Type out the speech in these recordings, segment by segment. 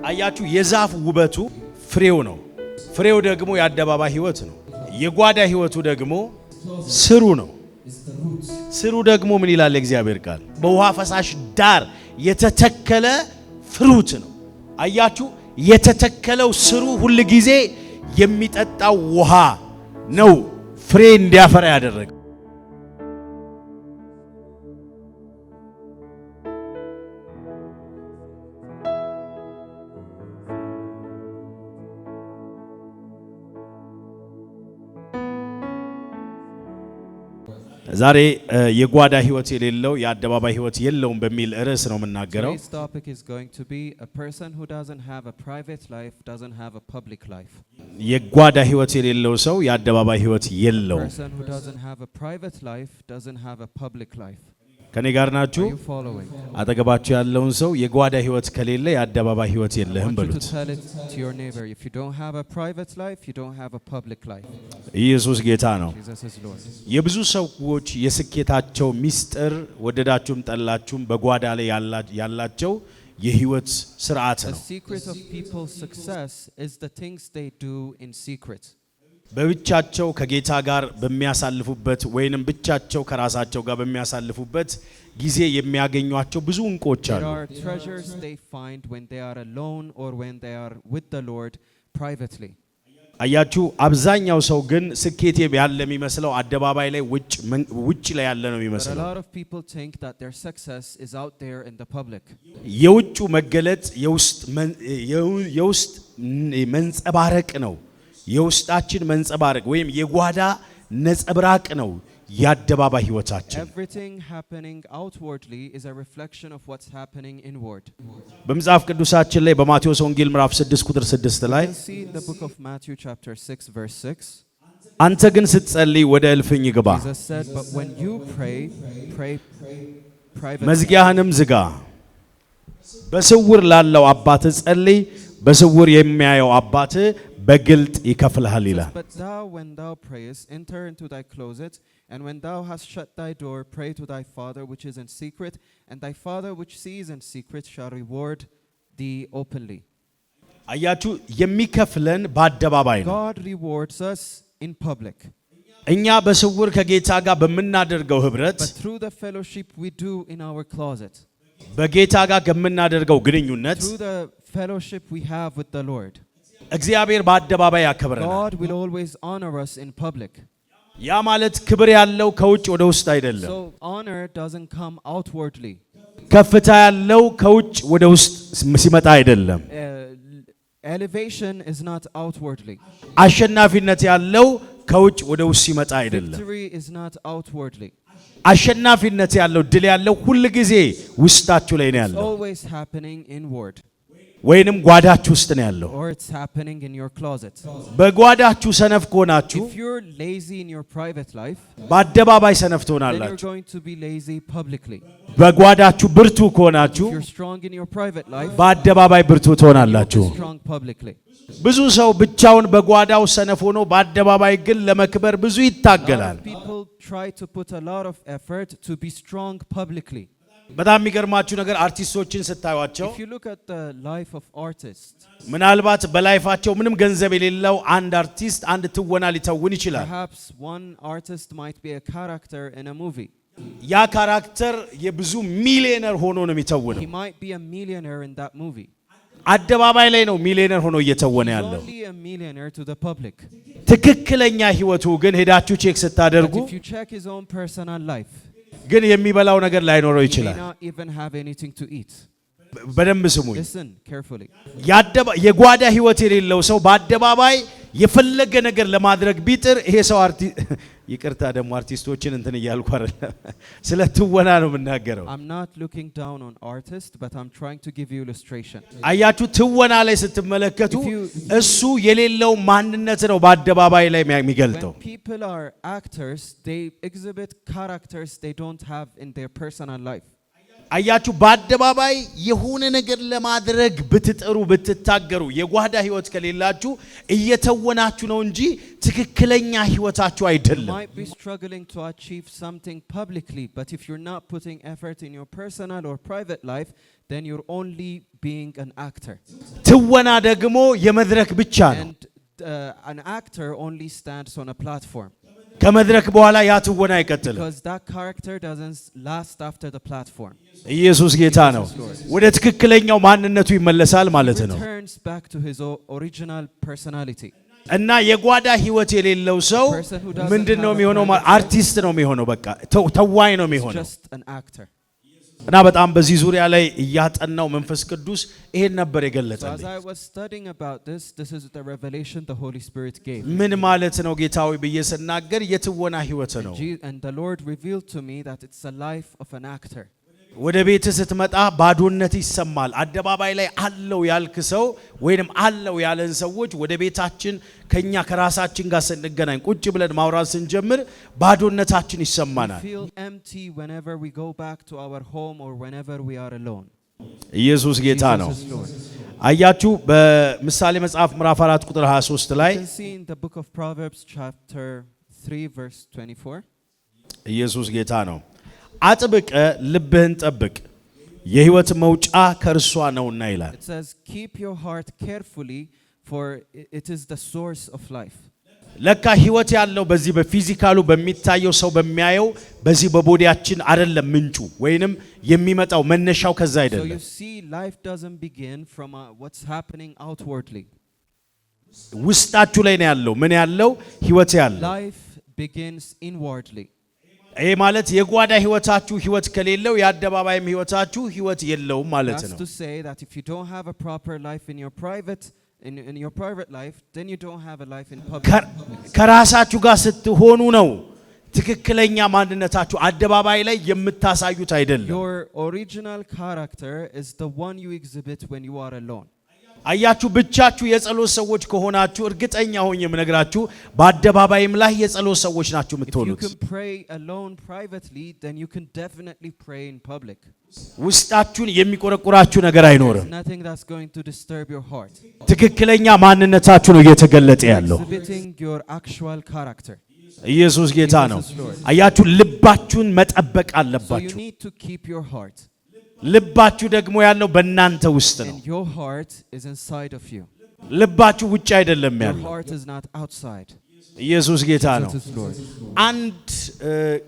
አያችሁ የዛፍ ውበቱ ፍሬው ነው። ፍሬው ደግሞ የአደባባይ ህይወት ነው። የጓዳ ህይወቱ ደግሞ ስሩ ነው። ስሩ ደግሞ ምን ይላል እግዚአብሔር ቃል? በውሃ ፈሳሽ ዳር የተተከለ ፍሩት ነው። አያችሁ የተተከለው ስሩ ሁሉ ጊዜ የሚጠጣው ውሃ ነው ፍሬ እንዲያፈራ ያደረገው። ዛሬ የጓዳ ህይወት የሌለው የአደባባይ ህይወት የለውም በሚል ርዕስ ነው የምናገረው። የጓዳ ህይወት የሌለው ሰው የአደባባይ ህይወት የለውም። ከኔ ጋር ናችሁ? አጠገባችሁ ያለውን ሰው የጓዳ ህይወት ከሌለ የአደባባይ ህይወት የለህም በሉት። ኢየሱስ ጌታ ነው። የብዙ ሰዎች የስኬታቸው ሚስጥር ወደዳችሁም ጠላችሁም በጓዳ ላይ ያላቸው የህይወት ስርዓት ነው። በብቻቸው ከጌታ ጋር በሚያሳልፉበት ወይንም ብቻቸው ከራሳቸው ጋር በሚያሳልፉበት ጊዜ የሚያገኟቸው ብዙ እንቆች አሉ። አያችሁ አብዛኛው ሰው ግን ስኬት ያለ የሚመስለው አደባባይ ላይ ውጭ ላይ ያለ ነው የሚመስለው። የውጩ መገለጥ የውስጥ መንጸባረቅ ነው። የውስጣችን መንጸባረቅ ወይም የጓዳ ነጸብራቅ ነው የአደባባይ ህይወታችን። በመጽሐፍ ቅዱሳችን ላይ በማቴዎስ ወንጌል ምዕራፍ 6 ቁጥር 6 ላይ አንተ ግን ስትጸልይ ወደ እልፍኝ ግባ፣ መዝጊያህንም ዝጋ፣ በስውር ላለው አባትህ ጸልይ፣ በስውር የሚያየው አባትህ በግልጥ ይከፍልሃል ይላል። And when thou hast shut thy door, pray to thy Father which is in secret, and thy Father which sees in secret shall reward thee openly. አያችሁ የሚከፍለን በአደባባይ ነው። God rewards us in public. እኛ በስውር ከጌታ ጋር በመናደርገው ህብረት, but through the fellowship we do in our closet, በጌታ ጋር ከምናደርገው ግንኙነት, through the fellowship we have with the Lord, እግዚአብሔር በአደባባይ ያከብረናል። God will always honor us in public. ያ ማለት ክብር ያለው ከውጭ ወደ ውስጥ አይደለም። So honor doesn't come outwardly. ከፍታ ያለው ከውጭ ወደ ውስጥ ሲመጣ አይደለም። Elevation is not outwardly. አሸናፊነት ያለው ከውጭ ወደ ውስጥ ሲመጣ አይደለም። Victory is not outwardly. አሸናፊነት ያለው ድል ያለው ሁሉ ጊዜ ውስጣችሁ ላይ ነው ያለው። It's always happening inward. ወይንም ጓዳችሁ ውስጥ ነው ያለው። Or it's happening in your closet. በጓዳችሁ ሰነፍ ከሆናችሁ, if you're lazy in your private life, በአደባባይ ሰነፍ ትሆናላችሁ። Then you're going to be lazy publicly. በጓዳችሁ ብርቱ ከሆናችሁ, if you're strong in your private life, በአደባባይ ብርቱ ትሆናላችሁ። Strong publicly. ብዙ ሰው ብቻውን በጓዳው ሰነፍ ሆኖ በአደባባይ ግን ለመክበር ብዙ ይታገላል። People try to put a lot of effort to be strong publicly. በጣም የሚገርማችሁ ነገር አርቲስቶችን ስታዩአቸው, if you look at the life of artists, ምናልባት በላይፋቸው ምንም ገንዘብ የሌለው አንድ አርቲስት አንድ ትወና ሊተውን ይችላል። Perhaps one artist might be a character in a movie. ያ ካራክተር የብዙ ሚሊዮነር ሆኖ ነው የሚተወነው። He might be a millionaire in that movie. አደባባይ ላይ ነው ሚሊዮነር ሆኖ እየተወነ ያለው። Only a millionaire to the public. ትክክለኛ ህይወቱ ግን ሄዳችሁ ቼክ ስታደርጉ, if you check his own personal life, ግን የሚበላው ነገር ላይኖረው ይችላል። በደንብ ስሙኝ። የጓዳ ህይወት የሌለው ሰው በአደባባይ የፈለገ ነገር ለማድረግ ቢጥር ይሄ ሰው ይቅርታ ደግሞ አርቲስቶችን እንትን እያልኩ አይደለም፣ ስለ ትወና ነው የምናገረው። አያችሁ ትወና ላይ ስትመለከቱ እሱ የሌለው ማንነት ነው በአደባባይ ላይ የሚገልጠው። አያችሁ በአደባባይ የሆነ ነገር ለማድረግ ብትጥሩ ብትታገሩ የጓዳ ህይወት ከሌላችሁ እየተወናችሁ ነው እንጂ ትክክለኛ ህይወታችሁ አይደለም። You might be struggling to achieve something publicly, but if you're not putting effort in your personal or private life, then you're only being an actor. ትወና ደግሞ የመድረክ ብቻ ነው። And an actor only stands on a platform. ከመድረክ በኋላ ያ ትወና አይቀጥልም። Because that character doesn't last after the platform. ኢየሱስ ጌታ ነው። ወደ ትክክለኛው ማንነቱ ይመለሳል ማለት ነው። Returns back to his original personality. እና የጓዳ ህይወት የሌለው ሰው ምንድነው የሚሆነው? አርቲስት ነው የሚሆነው። በቃ ተዋይ ነው የሚሆነው። Just an actor. እና በጣም በዚህ ዙሪያ ላይ እያጠናው መንፈስ ቅዱስ ይሄን ነበር የገለጸልኝ። As I was studying about this is the revelation the Holy Spirit gave. ምን ማለት ነው ጌታዊ ብዬ ስናገር የትወና ህይወት ነው። And the Lord revealed to me that it's a life of an actor. ወደ ቤት ስትመጣ ባዶነት ይሰማል። አደባባይ ላይ አለው ያልክ ሰው ወይንም አለው ያለን ሰዎች ወደ ቤታችን ከኛ ከራሳችን ጋር ስንገናኝ ቁጭ ብለን ማውራት ስንጀምር ባዶነታችን ይሰማናል። We feel empty whenever we go back to our home or whenever we are alone. ኢየሱስ ጌታ ነው። አያችሁ በምሳሌ መጽሐፍ ምዕራፍ 4 ቁጥር 23 ላይ You can see in the book of Proverbs chapter 3 verse 24. ኢየሱስ ጌታ ነው። አጥብቀ ልብህን ጠብቅ የህይወት መውጫ ከርሷ ነውና ይላል። It says keep your heart carefully for it is the source of life. ለካ ህይወት ያለው በዚህ በፊዚካሉ በሚታየው ሰው በሚያየው በዚህ በቦዲያችን አይደለም ምንጩ ወይንም የሚመጣው መነሻው ከዛ So አይደለም። you see life doesn't begin from what's happening outwardly. ውስጣችሁ ላይ ነው ያለው ምን ያለው ህይወት ያለው። Life begins inwardly. ይሄ ማለት የጓዳ ህይወታችሁ ህይወት ከሌለው የአደባባይም ህይወታችሁ ህይወት የለውም ማለት ነው። That's to say that if you don't have a proper life in your private life, then you don't have a life in public. ከራሳችሁ ጋር ስትሆኑ ነው ትክክለኛ ማንነታችሁ አደባባይ ላይ የምታሳዩት አይደለም። Your original character is the one you exhibit when you are alone. አያችሁ ብቻችሁ የጸሎት ሰዎች ከሆናችሁ እርግጠኛ ሆኜ የምነግራችሁ በአደባባይም ላይ የጸሎት ሰዎች ናችሁ የምትሆኑት። If you can pray alone privately, then you can definitely pray in public. ውስጣችሁን የሚቆረቁራችሁ ነገር አይኖርም። There's nothing that's going to disturb your heart. ትክክለኛ ማንነታችሁ ነው እየተገለጠ ያለው። Exhibiting your actual character. ኢየሱስ ጌታ ነው። አያችሁ ልባችሁን መጠበቅ So አለባችሁ። you need to keep your heart. ልባችሁ ደግሞ ያለው በእናንተ ውስጥ ነው። And your heart is inside of you. ልባችሁ ውጭ አይደለም Your ያለው። heart is not outside. ኢየሱስ ጌታ ነው። Jesus is Lord. አንድ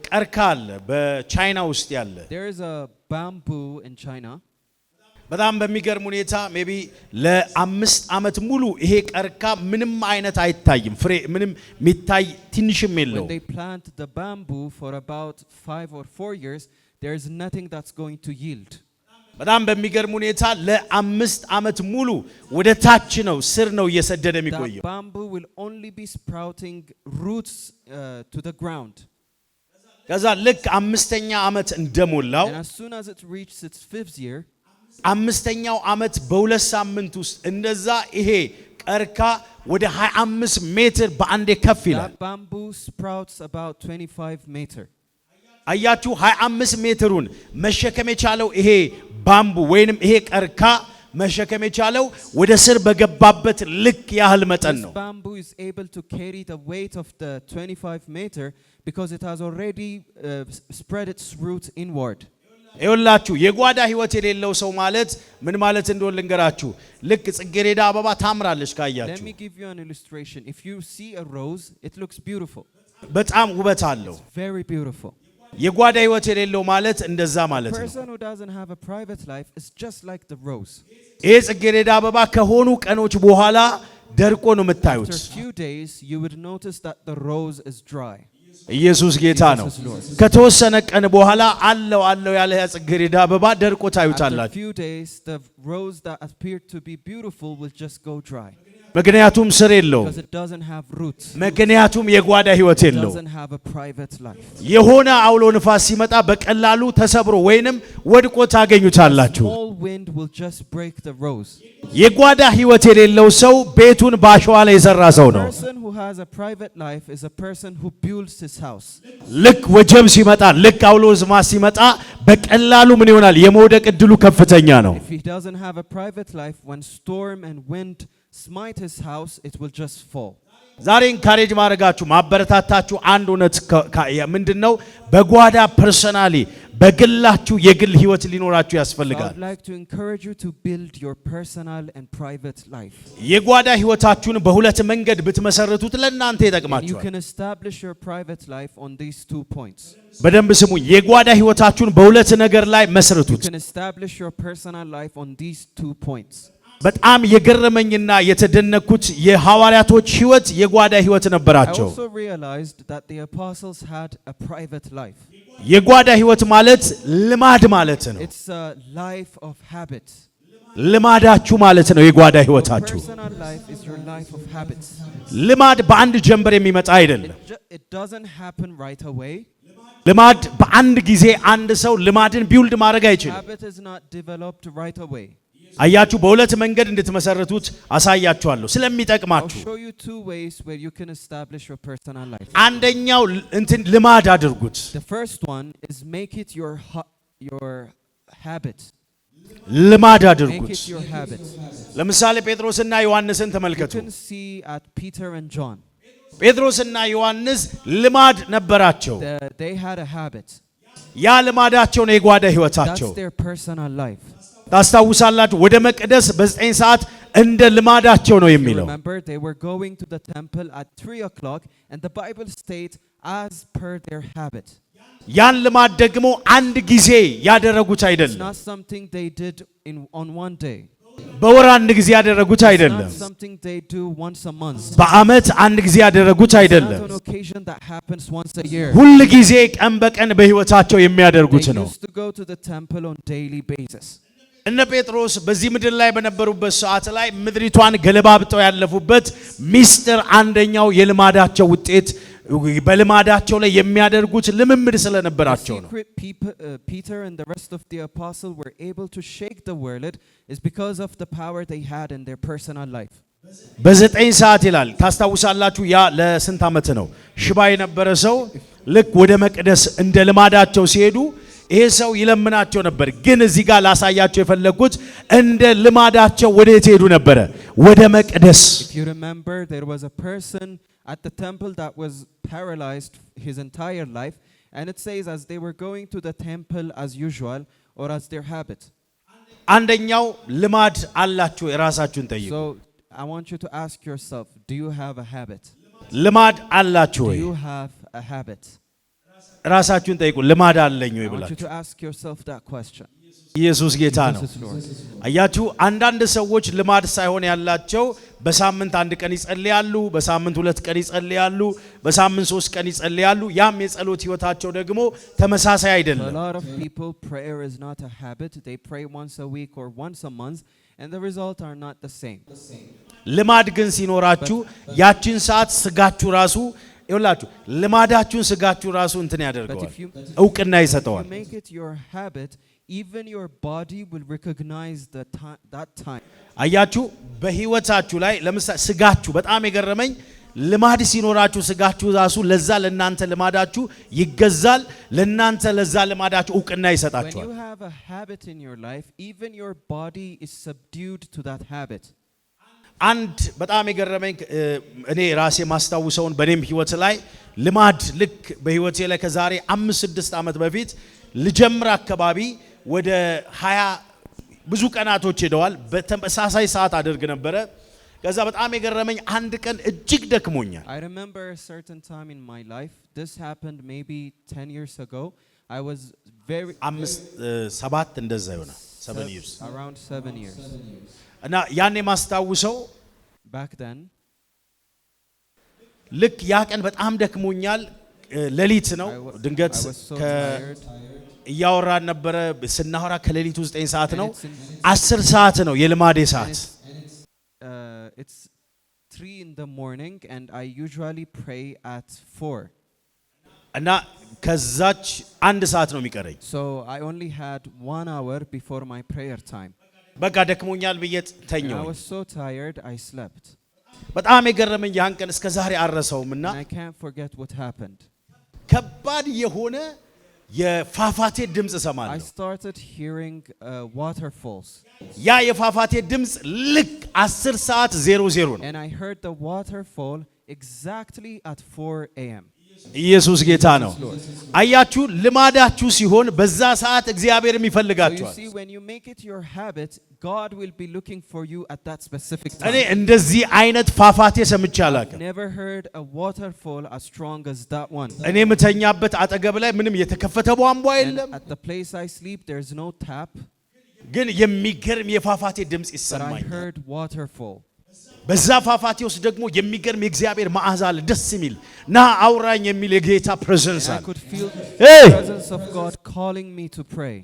ቀርካ አለ በቻይና ውስጥ ያለ። There is a bamboo in China. በጣም በሚገርም ሁኔታ ሜቢ ለ5 ዓመት ሙሉ ይሄ ቀርካ ምንም አይነት አይታይም። ፍሬ ምንም የሚታይ ትንሽም የለው። When they plant the bamboo for about 5 or 4 years, there is nothing that's going to yield. በጣም በሚገርም ሁኔታ ለ5 ዓመት ሙሉ ወደ ታች ነው ስር ነው እየሰደደ የሚቆየው። That bamboo will only be sprouting roots to the ground. ከዛ ልክ 5ኛ ዓመት እንደሞላው And as soon as it reaches its 5th year, 5ኛው ዓመት በ2 ሳምንት ውስጥ እንደዛ ይሄ ቀርካ ወደ 25 ሜትር በአንዴ ከፍ ይላል። that bamboo sprouts about 25 meter. አያችሁ 25 ሜትሩን መሸከም የቻለው ይሄ ባምቡ ወይንም ይሄ ቀርካ መሸከም የቻለው ወደ ስር በገባበት ልክ ያህል መጠን ነው። This bamboo is able to carry the weight of the 25 meter because it has already spread its roots inward. ይኸውላችሁ የጓዳ ህይወት የሌለው ሰው ማለት ምን ማለት እንደሆነ ልንገራችሁ። ልክ ጽጌረዳ አበባ ታምራለች Let ካያችሁ። me give you an illustration. If you see a rose, it looks beautiful. በጣም ውበት አለው። Very beautiful. የጓዳ ህይወት የሌለው ማለት እንደዛ ማለት A ነው። person who doesn't have a private life is just like the rose. ይሄ ጽጌረዳ አበባ ከሆኑ ቀኖች በኋላ ደርቆ ነው የምታዩት። After a few days, you would notice that the rose is dry. ኢየሱስ ጌታ ነው። ከተወሰነ ቀን በኋላ አለው ያለ ጽጌረዳ አበባ ደርቆ After a ታዩታላችሁ። few days, the rose that appeared to be beautiful will just go dry. ምክንያቱም ስር የለው። Because it doesn't have roots. ምክንያቱም የጓዳ ህይወት It የለው። doesn't have a private life. የሆነ አውሎ ንፋስ ሲመጣ በቀላሉ ተሰብሮ ወይንም ወድቆ ታገኙታላችሁ። Small wind will just break the rose. የጓዳ ህይወት የሌለው ሰው ቤቱን ባሸዋ ላይ የሰራ ሰው A ነው። person who has a private life is a person who builds his house. ልክ ወጀብ ሲመጣ ልክ አውሎ ንፋስ ሲመጣ በቀላሉ ምን ይሆናል? የመውደቅ እድሉ ከፍተኛ ነው። If he doesn't have a private life, when storm and wind smite his house, it will just fall. ዛሬ ኢንካሬጅ ማድረጋችሁ ማበረታታችሁ አንድ እውነት ምንድነው? በጓዳ ፐርሰናሊ በግላችሁ የግል ህይወት ሊኖራችሁ ያስፈልጋል። I would like to encourage you to build your personal and private life. የጓዳ ህይወታችሁን በሁለት መንገድ ብትመሰርቱት ለእናንተ You ይጠቅማችኋል። can establish your private life on these 2 points. በደንብ ስሙ። የጓዳ ህይወታችሁን በሁለት ነገር ላይ You መስርቱት። can establish your personal life on these 2 points. በጣም የገረመኝና የተደነኩት የሐዋርያቶች ህይወት የጓዳ ህይወት I ነበራቸው። also realized that the apostles had a private life. የጓዳ ህይወት ማለት ልማድ ማለት ነው። It's a life of habits. ልማዳችሁ ማለት ነው የጓዳ Your ህይወታችሁ። personal life is your life of habits. ልማድ በአንድ ጀንበር የሚመጣ አይደለም። It doesn't happen right away. ልማድ በአንድ ጊዜ አንድ ሰው ልማድን ቢውልድ ማድረግ አይችልም። Habit is not developed right away. አያችሁ፣ በሁለት መንገድ እንድትመሰርቱት አሳያችኋለሁ I'll ስለሚጠቅማችሁ። show you 2 ways where you can establish your personal life. አንደኛው ልማድ አድርጉት። The first one is make it your habit. ልማድ Make አድርጉት። it your habit. ለምሳሌ ጴጥሮስና ዮሐንስን You ተመልከቱ። can see at Peter and John. ጴጥሮስና ዮሐንስ ልማድ ነበራቸው። They had a habit. ያ ልማዳቸው ነው የጓዳ ህይወታቸው። That's their personal life. ታስታውሳላችሁ፣ ወደ መቅደስ በ9 ሰዓት እንደ ልማዳቸው ነው You የሚለው። remember they were going to the temple at 3 o'clock and the Bible states as per their habit. ያን ልማድ ደግሞ አንድ ጊዜ ያደረጉት It's አይደለም። not something they did on one day. በወር አንድ ጊዜ ያደረጉት It's አይደለም። not something they do once a month. በዓመት አንድ ጊዜ ያደረጉት It's not አይደለም። an occasion that happens once a year. ሁል ጊዜ ቀን በቀን በህይወታቸው የሚያደርጉት They ነው። used to go to the temple on daily basis. እነ ጴጥሮስ በዚህ ምድር ላይ በነበሩበት ሰዓት ላይ ምድሪቷን ገለባብጠው ያለፉበት ሚስጥር አንደኛው የልማዳቸው ውጤት በልማዳቸው ላይ የሚያደርጉት ልምምድ ስለነበራቸው ነው። Peter and the rest of the apostles were able to shake the world is because of the power they had in their personal life. በ9 ሰዓት ይላል። ታስታውሳላችሁ፣ ያ ለስንት ዓመት ነው ሽባ የነበረ ሰው ልክ ወደ መቅደስ እንደ ልማዳቸው ሲሄዱ ይሄ ሰው ይለምናቸው ነበር። ግን እዚህ ጋር ላሳያቸው የፈለኩት እንደ ልማዳቸው ወደ የት ሄዱ ነበረ? ወደ መቅደስ። If you remember, there was a person at the temple that was paralyzed his entire life, and it says as they were going to the temple as usual or as their habit. አንደኛው ልማድ አላችሁ፣ የራሳችሁን ጠይቁ። So I want you to ask yourself, do you have a habit? ልማድ አላችሁ Do ወይ? you have a habit? ራሳችሁን ጠይቁ። ልማድ አለኝ ወይ I want you ብላችሁ። to ask yourself that question. ኢየሱስ ጌታ ነው። Jesus is Lord. አያችሁ፣ አንዳንድ ሰዎች ልማድ ሳይሆን ያላቸው በሳምንት አንድ ቀን ይጸልያሉ፣ በሳምንት 2 ቀን ይጸልያሉ፣ በሳምንት 3 ቀን ይጸልያሉ። ያም የጸሎት ህይወታቸው ደግሞ ተመሳሳይ For a አይደለም። lot of people, prayer is not a habit. They pray once a week or once a month, and the results are not the same. ልማድ ግን ሲኖራችሁ ያችን ሰዓት ስጋችሁ ራሱ ይኸውላችሁ፣ ልማዳችሁን ስጋችሁ ራሱ እንትን But ያደርገዋል፣ if you እውቅና ይሰጠዋል። make it your habit, even your body will recognize that time. አያችሁ፣ በህይወታችሁ ላይ ለምሳሌ ስጋችሁ በጣም የገረመኝ ልማድ ሲኖራችሁ ስጋችሁ ራሱ ለዛ ለናንተ ልማዳችሁ ይገዛል፣ ለናንተ ለዛ ልማዳችሁ እውቅና When ይሰጣችኋል። you have a habit in your life, even your body is subdued to that habit. አንድ በጣም የገረመኝ እኔ ራሴ ማስታውሰውን በኔም ህይወት ላይ ልማድ ልክ በህይወቴ ላይ ከዛሬ 5-6 ዓመት በፊት ልጀምር አካባቢ ወደ 20 ብዙ ቀናቶች ሄደዋል። በተመሳሳይ ሰዓት አድርግ ነበረ። ከዛ በጣም የገረመኝ አንድ ቀን እጅግ ደክሞኛል። I remember a certain time in my life. This happened maybe 10 years ago. I was very 7 እንደዛ ይሆናል 7 years around 7 years. እና ያኔ ማስታውሰው Back then, ልክ ያ ቀን በጣም ደክሞኛል። ሌሊት ነው። ድንገት I was so tired. እያወራን ነበረ። ስናወራ ከሌሊቱ 9 ሰዓት ነው። 10 ሰዓት ነው የልማዴ ሰዓት። It's 3 in the morning, and I usually pray at 4. እና ከዛች 1 ሰዓት ነው የሚቀረኝ። So I only had 1 hour before my prayer time. በቃ ደክሞኛል ብዬ And I ተኛው። was so tired, I slept. በጣም የገረመኝ ያን ቀን እስከ ዛሬ አረሰውምና And I can't forget what happened. ከባድ የሆነ የፋፋቴ ድምጽ I ሰማለሁ። started hearing waterfalls. ያ የፋፋቴ ድምጽ ልክ 10 ሰዓት 00 ነው። And I heard the waterfall exactly at 4 a.m. ኢየሱስ ጌታ ነው። አያችሁ ልማዳችሁ ሲሆን በዛ ሰዓት እግዚአብሔርም So you ይፈልጋችኋል። see, when you make it your habit, God will be looking for you at that specific እኔ time. እንደዚህ አይነት ፏፏቴ ሰምቼ አላውቅም። Never heard a waterfall as strong as that one. እኔ የምተኛበት አጠገብ ላይ ምንም የተከፈተ ቧንቧ And የለም፣ at the place I sleep, there's no tap, ግን የሚገርም የፏፏቴ ድምፅ but I ይሰማኛል። heard waterfall. በዛ ፏፏቴ ውስጥ ደግሞ የሚገርም የእግዚአብሔር መዓዛ አለ፣ ደስ የሚል ና አውራኝ የሚል የጌታ ፕሬዘንስ And I አለ። could feel Hey! the presence of God calling me to pray.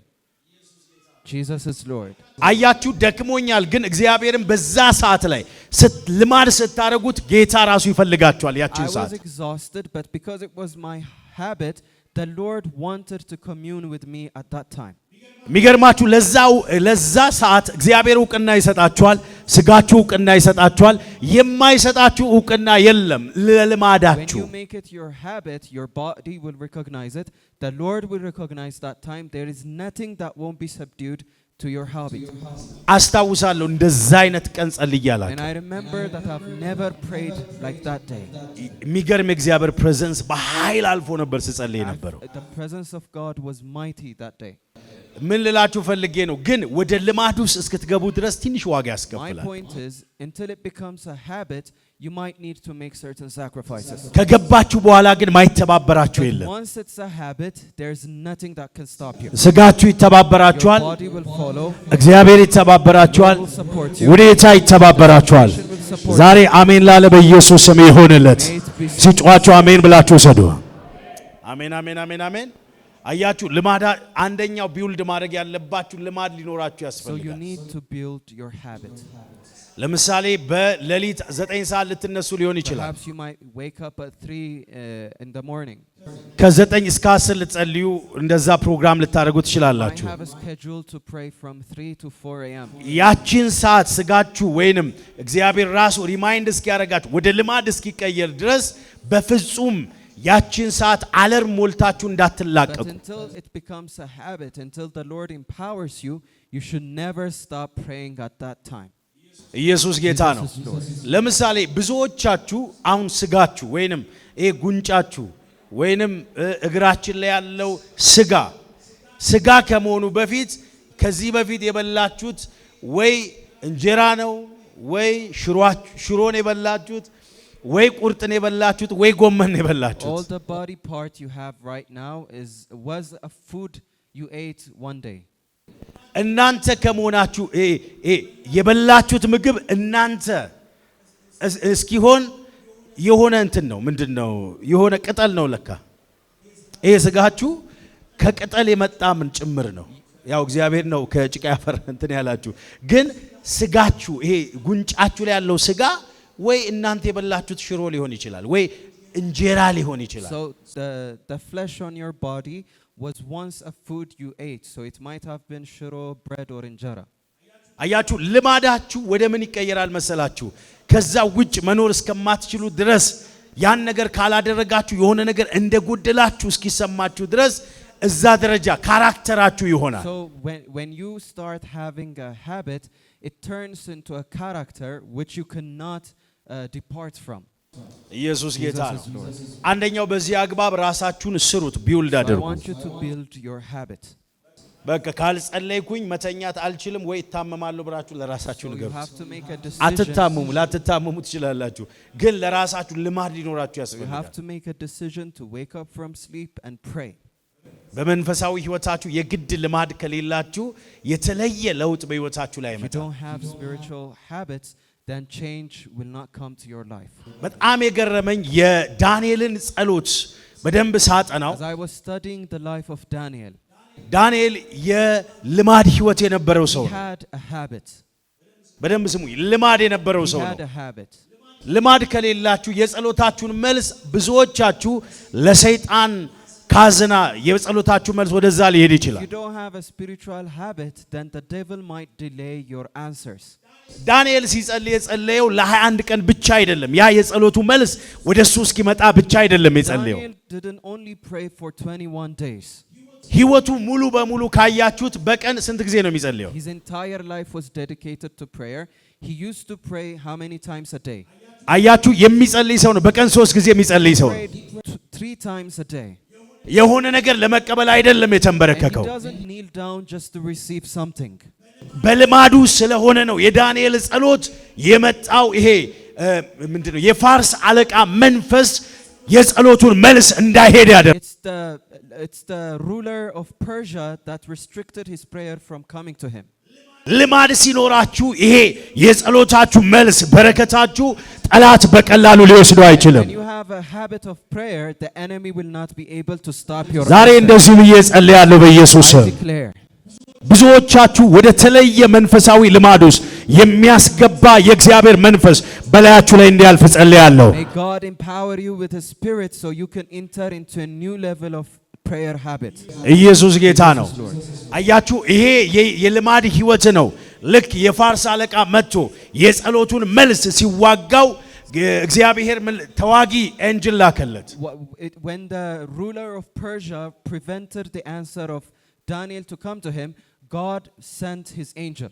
Jesus is Lord. አያችሁ ደክሞኛል፣ ግን እግዚአብሔርን በዛ ሰዓት ላይ ልማድ ስታደርጉት ጌታ ራሱ ይፈልጋችኋል። I ያችን was ሰዓት exhausted, but because it was my habit, the Lord wanted to commune with me at that time. የሚገርማችሁ ለዛ ሰዓት እግዚአብሔር እውቅና ይሰጣችኋል፣ ስጋችሁ እውቅና ይሰጣችኋል። የማይሰጣችሁ እውቅና የለም When ለልማዳችሁ። you make it your habit, your body will recognize it. The Lord will recognize that time. There is nothing that won't be subdued to your habit. አስታውሳለሁ እንደዛ አይነት ቀን And ጸልያላችሁ። I remember that I've never prayed like that day. የሚገርም የእግዚአብሔር ፕሬዘንስ በኃይል አልፎ ነበር ስጸልይ ነበረው። The presence of God was mighty that day. ምን ልላችሁ ፈልጌ ነው፣ ግን ወደ ልማድ ውስጥ እስክትገቡ ድረስ ትንሽ ዋጋ My ያስከፍላል። point is, until it becomes a habit, you might need to make certain sacrifices. ከገባችሁ በኋላ ግን ማይተባበራችሁ But የለም። once it's a habit, there's nothing that can stop you. ስጋችሁ Your ይተባበራችኋል፣ body will follow. እግዚአብሔር ይተባበራችኋል፣ God will support you. ውዴታ ይተባበራችኋል። ዛሬ አሜን ላለ በኢየሱስ ስም ይሁንለት። ሲጮኻችሁ አሜን ብላችሁ ሰዱ። አሜን አሜን አሜን አሜን። አያችሁ ልማዳ አንደኛው ቢውልድ ማድረግ ያለባችሁ ልማድ ሊኖራችሁ So you ያስፈልጋል። need to build your habit. ለምሳሌ በሌሊት 9 ሰዓት ልትነሱ ሊሆን ይችላል። Perhaps you might wake up at 3 in the morning. ከ9 እስከ 10 ልትጸልዩ እንደዛ ፕሮግራም ልታደርጉ I ትችላላችሁ። have a schedule to pray from 3 to 4 a.m. ያቺን ሰዓት ስጋችሁ ወይንም እግዚአብሔር ራሱ ሪማይንድ እስኪያደርጋችሁ ወደ ልማድ እስኪቀየር ድረስ በፍጹም ያቺን ሰዓት አለርም ሞልታችሁ But እንዳትላቀቁ። until it becomes a habit, until the Lord empowers you, you should never stop praying at that time. ኢየሱስ ጌታ ነው። Jesus is Lord. ለምሳሌ ብዙዎቻችሁ አሁን ስጋችሁ ወይንም ይሄ ጉንጫችሁ ወይንም እግራችን ላይ ያለው ስጋ ከመሆኑ በፊት ከዚህ በፊት የበላችሁት ወይ እንጀራ ነው ወይ ሽሮን የበላችሁት ወይ ቁርጥን የበላችሁት ወይ ጎመን All የበላችሁት። the body part you have right now was a food you ate one day. እናንተ ከመሆናችሁ የበላችሁት ምግብ እናንተ እስኪሆን የሆነ እንትን ነው። ምንድነው? የሆነ ቅጠል ነው ለካ። ይሄ ስጋችሁ ከቅጠል የመጣ ምን ጭምር ነው። ያው እግዚአብሔር ነው ከጭቃ ያፈር እንትን ያላችሁ። ግን ስጋችሁ ይሄ ጉንጫችሁ ላይ ያለው ስጋ ወይ እናንተ የበላችሁት ሽሮ ሊሆን ይችላል ወይ እንጀራ ሊሆን ይችላል። So the flesh on your body was once a food you ate. So it might have been shiro, bread or injera. አያችሁ ልማዳችሁ ወደ ምን ይቀየራል መሰላችሁ? ከዛ ውጭ መኖር እስከማትችሉ ድረስ ያን ነገር ካላደረጋችሁ የሆነ ነገር እንደጎደላችሁ እስኪሰማችሁ ድረስ እዛ ደረጃ ካራክተራችሁ ይሆናል። So when you start having a habit, it turns into a character which you cannot depart from. ኢየሱስ ጌታ ነው። Jesus is Lord. አንደኛው በዚህ አግባብ ራሳችሁን ስሩት፣ ቢውልድ So I አድርጉ። want you to build your habit. በቃ ካልጸለይኩኝ መተኛት አልችልም ወይ እታመማለሁ ብላችሁ ለራሳችሁ So you ንገሩት። have to make a decision. አትታመሙ፣ ላትታመሙ ትችላላችሁ፣ ግን ለራሳችሁ ልማድ ሊኖራችሁ You have ያስፈልጋል። to make a decision to wake up from sleep and pray. በመንፈሳዊ ህይወታችሁ የግድ ልማድ ከሌላችሁ የተለየ ለውጥ በህይወታችሁ ላይ If you አይመጣም። don't have spiritual habits, then change will not come to your life. በጣም የገረመኝ የዳንኤልን ጸሎት በደንብ ሳጠናው As I was studying the life of Daniel, ዳንኤል የልማድ ህይወት የነበረው ሰው he ነው። had a habit. በደንብ ስሙ፣ ልማድ የነበረው He ሰው had ነው። a habit. ልማድ ከሌላችሁ የጸሎታችሁን መልስ ብዙዎቻችሁ ለሰይጣን ካዝና የጸሎታችሁ መልስ ወደዛ ሊሄድ If ይችላል። you don't have a spiritual habit, then the devil might delay your answers. ዳንኤል ሲጸልይ የጸለየው ለ21 ቀን ብቻ አይደለም። ያ የጸሎቱ መልስ ወደሱ እስኪመጣ ብቻ አይደለም የጸለየው። Daniel didn't only pray for 21 days. ህይወቱ ሙሉ በሙሉ ካያችሁት በቀን ስንት ጊዜ ነው የሚጸልየው? His entire life was dedicated to prayer. He used to pray how many times a day? አያችሁ የሚጸልይ ሰው ነው በቀን 3 ጊዜ የሚጸልይ ሰው ነው። Prayed 3 times a day. የሆነ ነገር ለመቀበል አይደለም And he የተንበረከከው doesn't kneel down just to receive something. በልማዱ ስለሆነ ነው። የዳንኤል ጸሎት የመጣው ይሄ ምንድነው የፋርስ አለቃ መንፈስ የጸሎቱን መልስ እንዳይሄድ ያደረገ It's the ruler of Persia that restricted his prayer from coming to him. ልማድ ሲኖራችሁ ይሄ የጸሎታችሁ መልስ በረከታችሁ ጠላት በቀላሉ ሊወስደው አይችልም። When you have a habit of prayer, the enemy will not be able to stop your ዛሬ answer. እንደዚህ ብዬ ጸልያለሁ በኢየሱስ I ስም። declare, ብዙዎቻችሁ ወደ ተለየ መንፈሳዊ ልማድ ውስጥ የሚያስገባ የእግዚአብሔር መንፈስ በላያችሁ ላይ እንዲያልፍ ጸልያለሁ። may God empower you with his spirit so you can enter into a new level of prayer habit. ኢየሱስ ጌታ ነው። አያችሁ ይሄ የልማድ ህይወት ነው። ልክ የፋርስ አለቃ መጥቶ የጸሎቱን መልስ ሲዋጋው እግዚአብሔር ተዋጊ ኤንጅል ላከለት። When the ruler of Persia prevented the answer of Daniel to come to him, God sent his angel.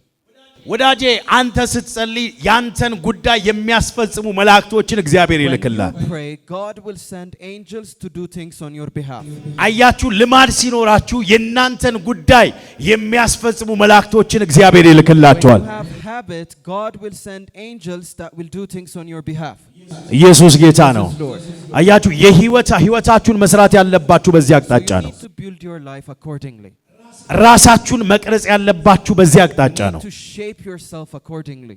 ወዳጄ አንተ ስትጸልይ ያንተን ጉዳይ የሚያስፈጽሙ መላእክቶችን እግዚአብሔር ይልክልሃል። When you pray, God will send angels to do things on your behalf. አያችሁ ልማድ ሲኖራችሁ የናንተን ጉዳይ የሚያስፈጽሙ መላእክቶችን እግዚአብሔር ይልክላችኋል። When you have habit, God will send angels that will do things on your behalf. ኢየሱስ ጌታ ነው። Lord. አያችሁ ህይወታችሁን መስራት ያለባችሁ በዚህ አቅጣጫ You ነው። need to build your life accordingly. ራሳችሁን መቅረጽ ያለባችሁ በዚህ አቅጣጫ ነው። To shape yourself accordingly.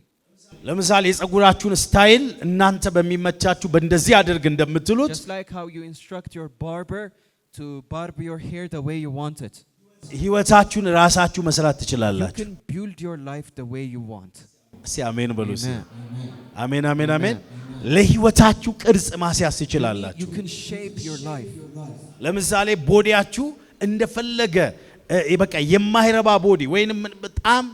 ለምሳሌ የጸጉራችሁን ስታይል እናንተ በሚመቻችሁ በእንደዚህ አድርግ እንደምትሉት Just like how you instruct your barber to barb your hair the way you want it. ህይወታችሁን ራሳችሁ መስራት You ትችላላችሁ። can build your life the way you want. እስቲ አሜን በሉ። እስቲ Amen. አሜን አሜን አሜን። ለህይወታችሁ ቅርጽ ማስያዝ You ትችላላችሁ። can shape your life. ለምሳሌ ቦዲያችሁ እንደፈለገ በቃ የማይረባ ቦዲ ወይንም በጣም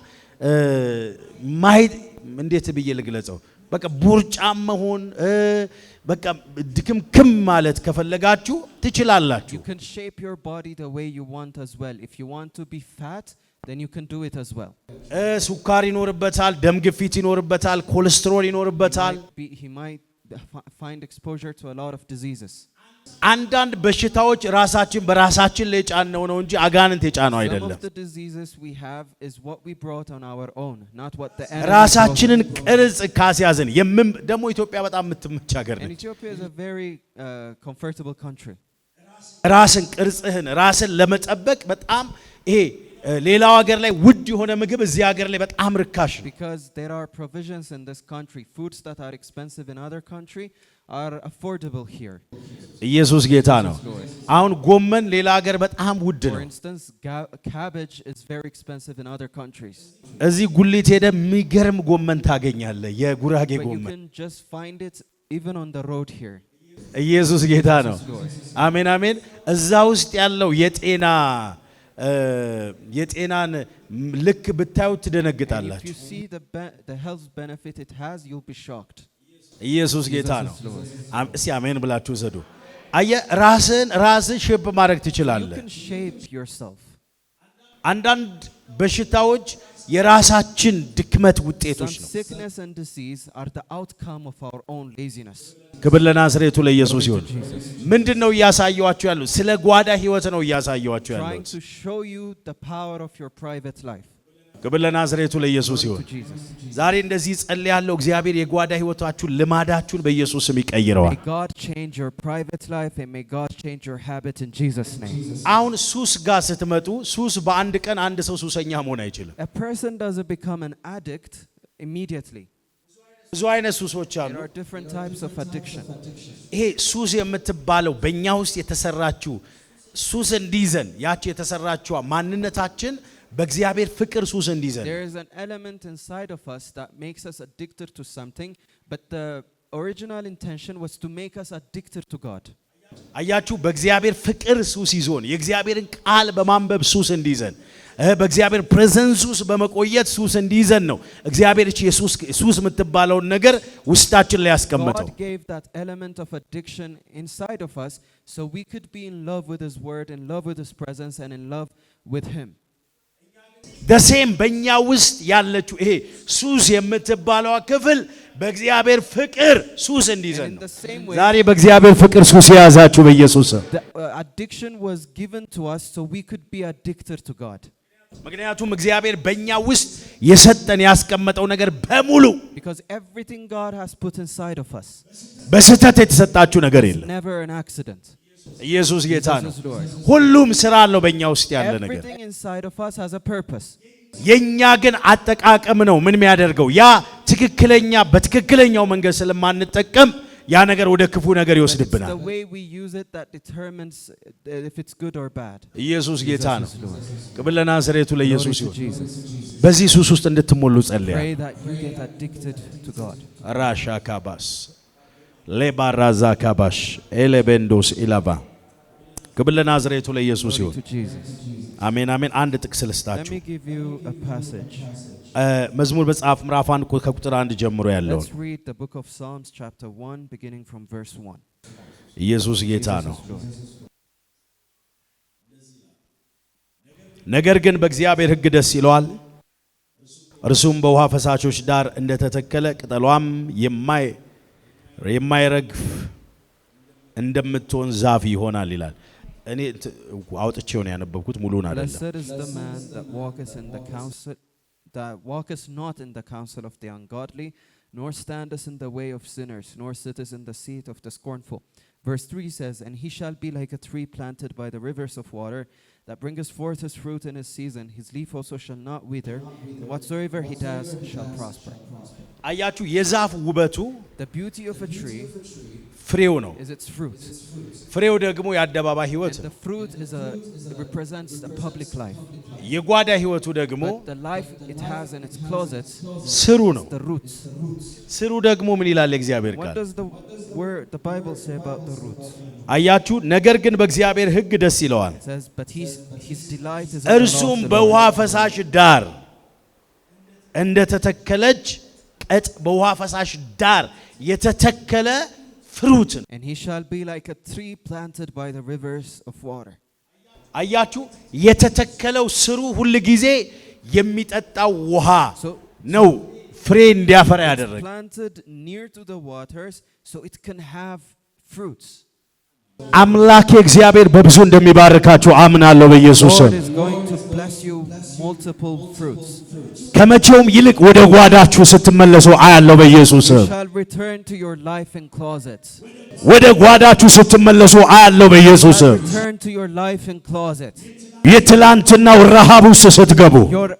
እንዴት ብዬ ልግለጸው በቃ ቦርጫም መሆን በቃ ድክምክም ማለት ከፈለጋችሁ ትችላላችሁ። You can shape your body the way you want as well. If you want to be fat, then you can do it as well. ሱካር ይኖርበታል፣ ደም ግፊት ይኖርበታል፣ ኮሌስትሮል ይኖርበታል። He might find exposure to a lot of diseases. አንዳንድ በሽታዎች ራሳችን በራሳችን ላይ ጫነው ነው እንጂ አጋንንት የጫነው Some አይደለም። of the diseases we have is what we brought on our own, not what the enemy ራሳችንን brought. ቅርጽ ካስያዝን ደግሞ ኢትዮጵያ በጣም የምትመች ሀገር And ነች። Ethiopia is a very comfortable country. ራስን ቅርጽህን ራስን ለመጠበቅ በጣም ይሄ ሌላው ሀገር ላይ ውድ የሆነ ምግብ እዚህ ሀገር ላይ በጣም ርካሽ ነው። Because there are provisions in this country. Foods that are expensive in other country are affordable here. ኢየሱስ ጌታ ነው። አሁን ጎመን ሌላ ሀገር በጣም ውድ For ነው። instance, cabbage is very expensive in other countries. እዚህ ጉሊት ሄደ የሚገርም ጎመን ታገኛለህ፣ የጉራጌ But you ጎመን። can just find it even on the road here. ኢየሱስ ጌታ ነው። አሜን አሜን። እዛ ውስጥ ያለው የጤናን ልክ ብታዩት And if ትደነግጣላችሁ። you see the health benefit it has, you'll be shocked. ኢየሱስ ጌታ ነው። Jesus is Lord. እስቲ አሜን ብላችሁ ዘዱ። አየህ ራስን ሼፕ ማድረግ You ትችላለህ። can shape yourself. አንዳንድ በሽታዎች የራሳችን ድክመት Some ውጤቶች ነው። sickness and disease are the outcome of our own laziness. ክብር ለናዝሬቱ ለኢየሱስ ይሁን። ምንድነው እያሳየዋችሁ ያለው? ስለ ጓዳ ህይወት ነው እያሳየዋችሁ Trying ያለው። to show you the power of your private life. ክብር ለናዝሬቱ ለኢየሱስ ይሁን። To Jesus. ዛሬ እንደዚህ ጸልያለሁ። እግዚአብሔር የጓዳ ህይወታችሁን ልማዳችሁን በኢየሱስ ስም ይቀይረዋል። May God change your private life and may God change your habit in Jesus' name. አሁን ሱስ ጋር ስትመጡ ሱስ በአንድ ቀን አንድ ሰው ሱሰኛ መሆን አይችልም። A person doesn't become an addict immediately. ብዙ አይነት ሱሶች አሉ። There are different types of addiction. ይሄ ሱስ የምትባለው በእኛ ውስጥ የተሰራችው ሱስ እንዲይዘን ያቺ የተሰራችዋ ማንነታችን በእግዚአብሔር ፍቅር ሱስ እንዲይዘን There is an element inside of us that makes us addicted to something, but the original intention was to make us addicted to God. አያችሁ በእግዚአብሔር ፍቅር ሱስ ይዞን የእግዚአብሔርን ቃል በማንበብ ሱስ እንዲይዘን በእግዚአብሔር ፕሬዘንስ ውስጥ በመቆየት ሱስ እንዲይዘን ነው እግዚአብሔር እቺ ሱስ የምትባለውን ነገር ውስጣችን ላይ ያስቀመጠው። God gave that element of addiction inside of us so we could be in love with His Word, in love with His presence, and in love with Him. ደሴም በእኛ ውስጥ ያለችው ይሄ ሱስ የምትባለዋ ክፍል በእግዚአብሔር ፍቅር ሱስ እንዲይዘን And in ነው። the same way, ዛሬ በእግዚአብሔር ፍቅር ሱስ የያዛችሁ በኢየሱስ ስም። the addiction was given to us so we could be addicted to God. ምክንያቱም እግዚአብሔር በእኛ ውስጥ የሰጠን ያስቀመጠው ነገር በሙሉ Because everything God has put inside of us, በስህተት የተሰጣችሁ ነገር የለም። never an accident. ኢየሱስ ጌታ ነው። Jesus Lord. ሁሉም ስራ አለው በእኛ ውስጥ ያለ ነገር። Everything inside of us has a purpose. የኛ ግን አጠቃቀም ነው ምን የሚያደርገው ያ ትክክለኛ በትክክለኛው መንገድ ስለማንጠቀም ያ ነገር ወደ ክፉ ነገር It's ይወስድብናል። the way we use it that determines if it's good or bad. ኢየሱስ ጌታ ነው። Jesus Lord. ክብር ለናዝሬቱ Glory ለኢየሱስ to ይሁን። Jesus. በዚህ ሱስ ውስጥ እንድትሞሉ ጸልያለሁ። Pray that you get addicted to God. ራሻ ካባስ ሌባራዛ ካባሽ ኤሌቤንዶስ ኢላባ ክብር ለናዝሬቱ ለኢየሱስ Glory ይሁን። to Jesus. አሜን አሜን። አንድ ጥቅስ Let ልስጣችሁ። me give you a passage. መዝሙር መጽሐፍ ምዕራፍ 1 ከቁጥር 1 ጀምሮ ያለውን Let's read the book of Psalms chapter 1 beginning from verse 1. ኢየሱስ ጌታ ነው። Jesus Lord. ነገር ግን በእግዚአብሔር ሕግ ደስ ይለዋል፣ እርሱም በውሃ ፈሳሾች ዳር እንደተተከለ ቅጠሏም የማይረግፍ እንደምትሆን ዛፍ ይሆናል ይላል። እኔ አውጥቼው ነው ያነበብኩት፣ ሙሉን አይደለም። Blessed is the man that walketh not in the counsel of the ungodly, nor standeth in the way of sinners, nor sitteth in the seat of the scornful. Verse 3 says, And he shall be like a tree planted by the rivers of water, that bringeth forth his fruit in his season. His leaf also shall not wither, and whatsoever he does shall prosper. አያችሁ የዛፍ ውበቱ The beauty of a tree ፍሬው ነው። is its fruit. ፍሬው ደግሞ የአደባባይ ህይወት And ነው። the fruit represents the public life. የጓዳ ህይወቱ ደግሞ But the life it has in its closet, ስሩ ነው። the roots. ስሩ ደግሞ ምን ይላል የእግዚአብሔር What ቃል? does the Bible say about the roots? አያችሁ ነገር ግን በእግዚአብሔር ሕግ ደስ ይለዋል፣ It says, but his delight is in the law እርሱም of the በውሃ Lord. ፈሳሽ ዳር እንደተተከለች በውሃ ፈሳሽ ዳር የተተከለ ፍሩት ነው። And he shall be like a tree planted by the rivers of water. አያችሁ የተተከለው ስሩ ሁል ጊዜ የሚጠጣው ውሃ So ነው ፍሬ እንዲያፈራ ያደረገ። planted near to the waters so it can have fruits. አምላክ እግዚአብሔር በብዙ እንደሚባርካችሁ አምናለሁ በኢየሱስ God ስም። is going to bless you multiple fruits. ከመቼውም ይልቅ ወደ ጓዳችሁ ስትመለሱ አያለው በኢየሱስ You ስም። shall return to your life in closets. ወደ ጓዳችሁ ስትመለሱ አያለው በኢየሱስ ስም። Return to your life in closets. የትላንትናው ረሃብ ውስጥ ስትገቡ Your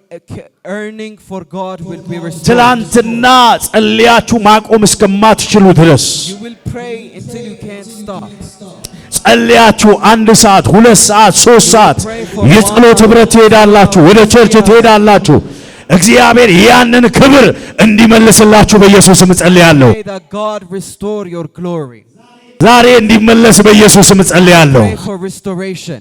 earning for God will be restored. ትላንትና ጸልያችሁ ማቆም እስከማትችሉ ድረስ You will pray until you can't stop. ጸልያችሁ 1 ሰዓት 2 ሰዓት 3 ሰዓት የጸሎት ህብረት ትሄዳላችሁ፣ ወደ ቸርች ትሄዳላችሁ። እግዚአብሔር ያንን ክብር እንዲመልስላችሁ በኢየሱስ ስም ጸልያለሁ። Pray that God restore your glory. ዛሬ እንዲመለስ በኢየሱስ ስም ጸልያለሁ። Pray for restoration.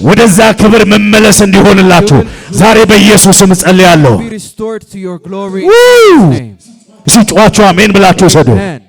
ወደዛ ክብር መመለስ እንዲሆንላችሁ ዛሬ በኢየሱስ ስም ጸልያለሁ። Be restored to your glory. Woo! In Jesus' name. ሲጫዋችሁ አሜን ብላችሁ ሰዱ። Amen.